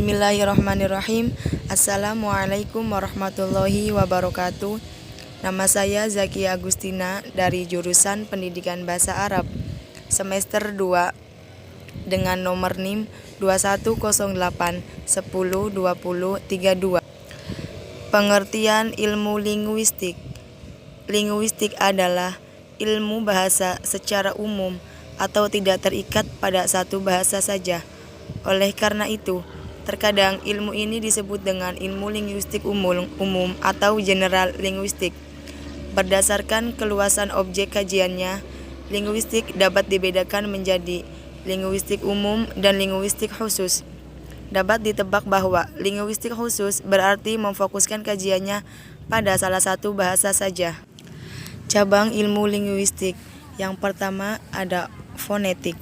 Bismillahirrahmanirrahim. Assalamualaikum warahmatullahi wabarakatuh. Nama saya Zakia Agustina dari jurusan Pendidikan Bahasa Arab semester 2 dengan nomor NIM 2108102032. Pengertian ilmu linguistik. Linguistik adalah ilmu bahasa secara umum atau tidak terikat pada satu bahasa saja. Oleh karena itu, terkadang ilmu ini disebut dengan ilmu linguistik umum atau general linguistik. Berdasarkan keluasan objek kajiannya, linguistik dapat dibedakan menjadi linguistik umum dan linguistik khusus. Dapat ditebak bahwa linguistik khusus berarti memfokuskan kajiannya pada salah satu bahasa saja. Cabang ilmu linguistik. Yang pertama ada fonetik.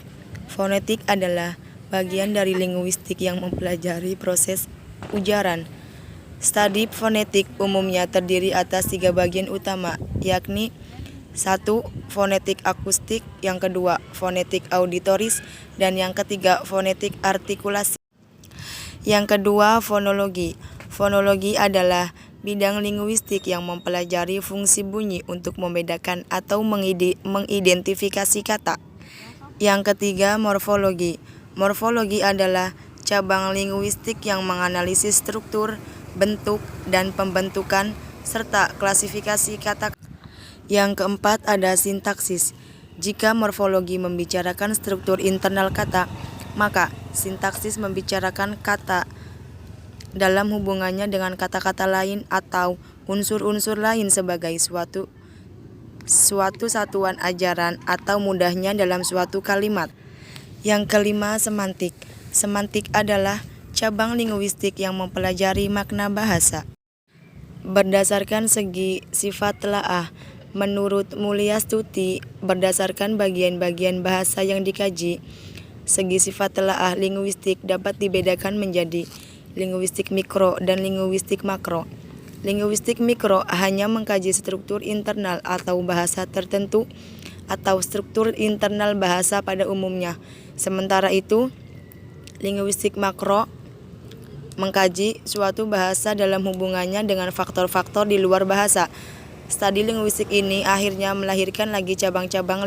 Fonetik adalah bagian dari linguistik yang mempelajari proses ujaran. Studi fonetik umumnya terdiri atas 3 bagian utama, yakni 1. Fonetik akustik, yang kedua fonetik auditoris, dan yang ketiga fonetik artikulasi. Yang kedua, fonologi. Fonologi adalah bidang linguistik yang mempelajari fungsi bunyi untuk membedakan atau mengidentifikasi kata. Yang ketiga, morfologi. Morfologi adalah cabang linguistik yang menganalisis struktur, bentuk, dan pembentukan serta klasifikasi kata. Yang keempat ada sintaksis. Jika morfologi membicarakan struktur internal kata, maka sintaksis membicarakan kata dalam hubungannya dengan kata-kata lain atau unsur-unsur lain sebagai suatu satuan ajaran atau mudahnya dalam suatu kalimat. Yang kelima, semantik. Semantik adalah cabang linguistik yang mempelajari makna bahasa. Berdasarkan segi sifat telaah, menurut Mulyastuti, berdasarkan bagian-bagian bahasa yang dikaji, segi sifat telaah linguistik dapat dibedakan menjadi linguistik mikro dan linguistik makro. Linguistik mikro hanya mengkaji struktur internal atau bahasa tertentu atau struktur internal bahasa pada umumnya. Sementara itu, linguistik makro mengkaji suatu bahasa dalam hubungannya dengan faktor-faktor di luar bahasa. Studi linguistik ini akhirnya melahirkan lagi cabang-cabang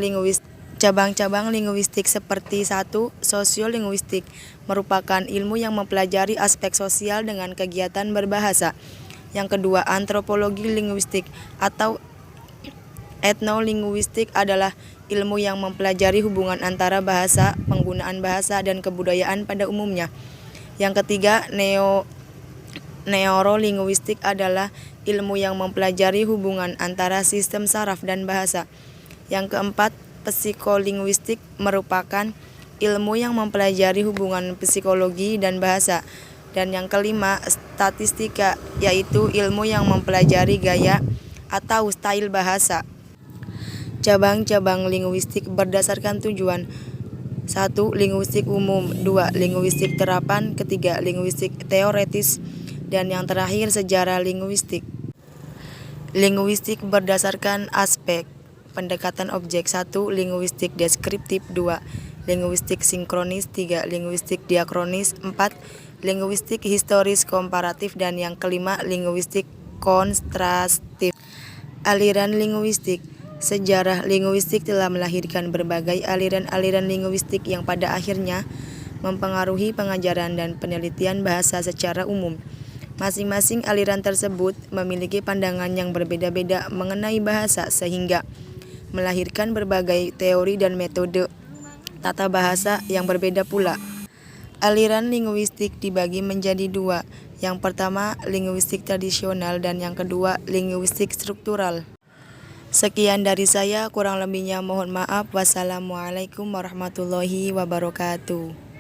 linguistik seperti 1. Sosiolinguistik merupakan ilmu yang mempelajari aspek sosial dengan kegiatan berbahasa. Yang kedua, antropologi linguistik atau etnolinguistik adalah ilmu yang mempelajari hubungan antara bahasa, penggunaan bahasa, dan kebudayaan pada umumnya. Yang ketiga, neurolinguistik adalah ilmu yang mempelajari hubungan antara sistem saraf dan bahasa. Yang keempat, psikolinguistik merupakan ilmu yang mempelajari hubungan psikologi dan bahasa. Dan yang kelima, statistika, yaitu ilmu yang mempelajari gaya atau style bahasa. Cabang-cabang linguistik berdasarkan tujuan. 1. Linguistik umum. 2. Linguistik terapan. 3. Linguistik teoretis. Dan yang terakhir, sejarah linguistik. Linguistik berdasarkan aspek. Pendekatan objek. 1. Linguistik deskriptif. 2. Linguistik sinkronis. 3. Linguistik diakronis. 4. Linguistik historis komparatif. Dan yang kelima, linguistik kontrastif. Aliran linguistik. Sejarah linguistik telah melahirkan berbagai aliran-aliran linguistik yang pada akhirnya mempengaruhi pengajaran dan penelitian bahasa secara umum. Masing-masing aliran tersebut memiliki pandangan yang berbeda-beda mengenai bahasa sehingga melahirkan berbagai teori dan metode tata bahasa yang berbeda pula. Aliran linguistik dibagi menjadi 2. Yang pertama, linguistik tradisional, dan yang kedua, linguistik struktural. Sekian dari saya, kurang lebihnya mohon maaf. Wassalamualaikum warahmatullahi wabarakatuh.